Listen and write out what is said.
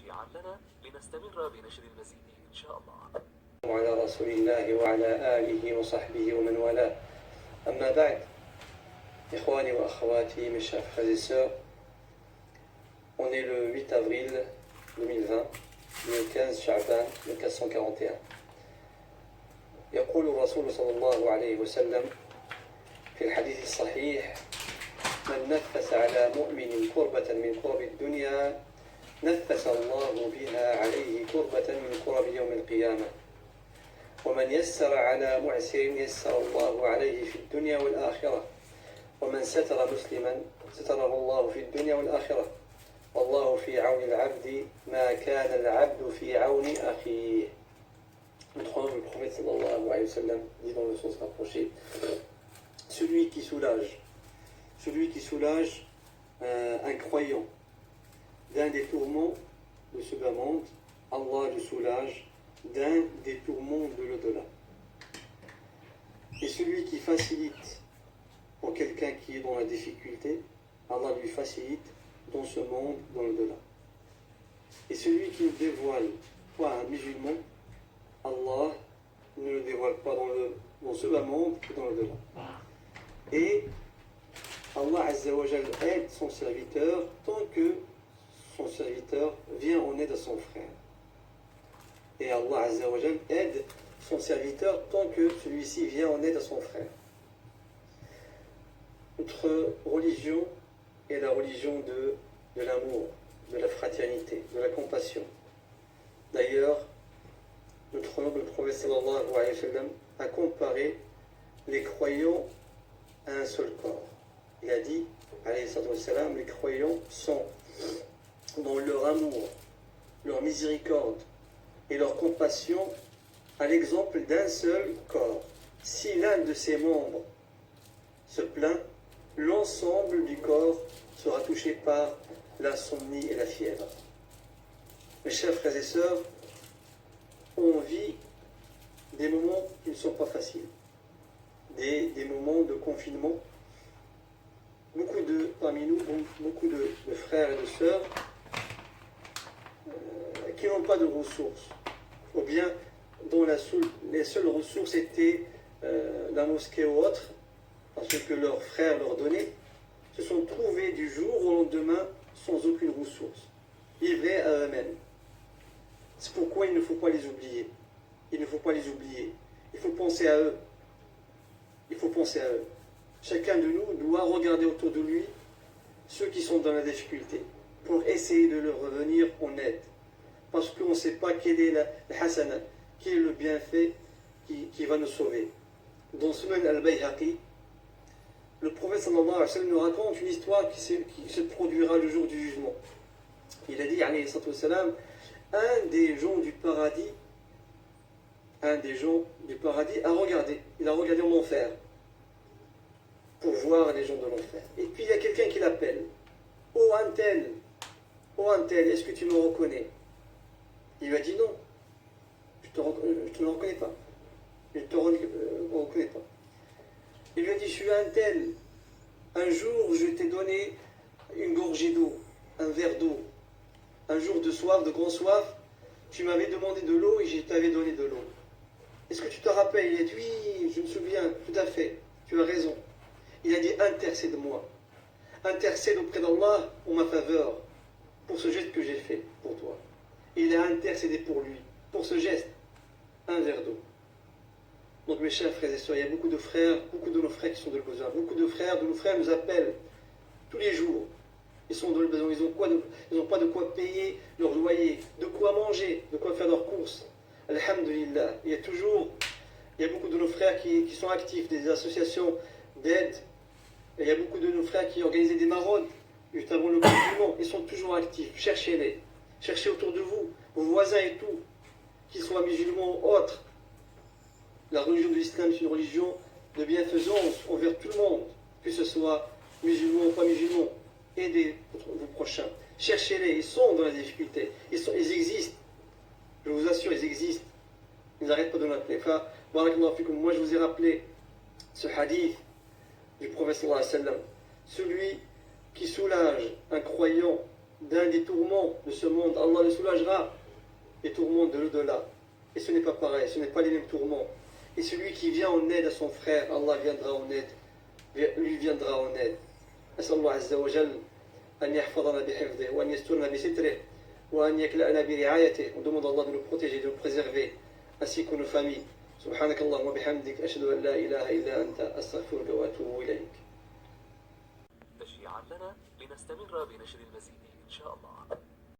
سريعا لنا لنستمر بنشر المزيد إن شاء الله. وعلى رسول الله وعلى آله وصحبه ومن والاه. أما بعد, إخواني وأخواتي, mes chers frères et sœurs, on est le 8 avril 2020, le 15 شعبان 1441. يقول الرسول صلى الله عليه وسلم في الحديث الصحيح: من نفس على مؤمن كربة من كرب الدنيا نفس الله بها عليه كربة من كرب يوم القيامة ومن يسر على معسر يسر الله عليه في الدنيا والآخرة ومن ستر مسلما ستره الله في الدنيا والآخرة والله في عون العبد ما كان العبد في عون أخيه. Notre le prophète sallallahu alayhi wa sallam dit dans le sens rapproché: celui qui soulage un croyant d'un des tourments de ce bas monde, Allah le soulage d'un des tourments de l'au-delà. Et celui qui facilite pour quelqu'un qui est dans la difficulté, Allah lui facilite dans ce monde, dans l'au-delà. Et celui qui ne dévoile pas un musulman, Allah ne le dévoile pas dans ce bas monde que dans l'au-delà. Et Allah Azza wa Jal aide son serviteur tant que son serviteur vient en aide à son frère. Et Allah Azza wa Jal aide son serviteur tant que celui-ci vient en aide à son frère. Notre religion est la religion de l'amour, de la fraternité, de la compassion. D'ailleurs, notre noble prophète sallallahu alayhi wa sallam a comparé les croyants à un seul corps. Il a dit, alayhi wa sallam, les croyants sont dans leur amour, leur miséricorde et leur compassion à l'exemple d'un seul corps. Si l'un de ses membres se plaint, l'ensemble du corps sera touché par l'insomnie et la fièvre. Mes chers frères et sœurs, on vit des moments qui ne sont pas faciles, des moments de confinement. Parmi nous, beaucoup de frères et de sœurs qui n'ont pas de ressources, ou bien dont les seules ressources étaient la mosquée ou autre, parce que leurs frères leur donnaient, se sont trouvés du jour au lendemain sans aucune ressource, livrés à eux-mêmes. C'est pourquoi il ne faut pas les oublier. Il ne faut pas les oublier. Il faut penser à eux. Il faut penser à eux. Chacun de nous doit regarder autour de lui ceux qui sont dans la difficulté pour essayer de leur revenir en aide. Parce qu'on ne sait pas quel est la hasana, quel est le bienfait qui va nous sauver. Dans Sunan al-Bayhaqi, le prophète sallallahu alayhi wa sallam nous raconte une histoire qui se produira le jour du jugement. Il a dit, alayhi wa sallam, un des gens du paradis a regardé. Il a regardé en enfer pour voir les gens de l'enfer. Et puis il y a quelqu'un qui l'appelle. Oh Antel, est-ce que tu me reconnais? Il lui a dit non, je te reconnais pas. Je te reconnais pas. Il lui a dit, je suis Antel. Un jour, je t'ai donné une gorgée d'eau, un verre d'eau. Un jour de soif, de grande soif, tu m'avais demandé de l'eau et je t'avais donné de l'eau. Est-ce que tu te rappelles? Il a dit, oui, je me souviens, tout à fait, tu as raison. Il a dit, intercède-moi. Intercède auprès d'Allah en ma faveur, pour ce geste que j'ai fait pour toi. Et il a intercédé pour lui, pour ce geste, un verre d'eau. Donc mes chers frères et sœurs, il y a beaucoup de nos frères qui sont dans le besoin. Beaucoup de nos frères nous appellent tous les jours. Ils sont dans le besoin, ils n'ont pas de quoi payer leur loyer, de quoi manger, de quoi faire leurs courses. Alhamdulillah, il y a beaucoup de nos frères qui sont actifs, des associations d'aide. Il y a beaucoup de nos frères qui organisent des maraudes, juste avant le confinement. Ils sont toujours actifs, cherchez-les. Cherchez autour de vous, vos voisins et tout, qu'ils soient musulmans ou autres. La religion de l'islam, c'est une religion de bienfaisance envers tout le monde, que ce soit musulman ou pas musulman. Aidez vos prochains. Cherchez-les, ils sont dans la difficulté. Ils existent. Je vous assure, ils existent. Ils n'arrêtent pas de m'appeler. Moi, je vous ai rappelé ce hadith du prophète sallallahu alayhi wa sallam. Celui qui soulage un croyant d'un des tourments de ce monde, Allah le soulagera des tourments de l'au-delà. Et ce n'est pas pareil, ce n'est pas les mêmes tourments. Et celui qui vient en aide à son frère, Allah viendra en aide, lui viendra en aide. أسأل الله عز وجل أن يحفظنا بحفظه وأن يسترنا بستره وأن يكلأنا برعايته. On demande à Allah de nous protéger, de nous préserver, ainsi que nos familles. سبحانك اللهم وبحمدك أشهد أن لا إله إلا أنت أستغفرك وأتوب إليك. تشجيعا لنا لنستمر بنشر المزيد إن شاء الله.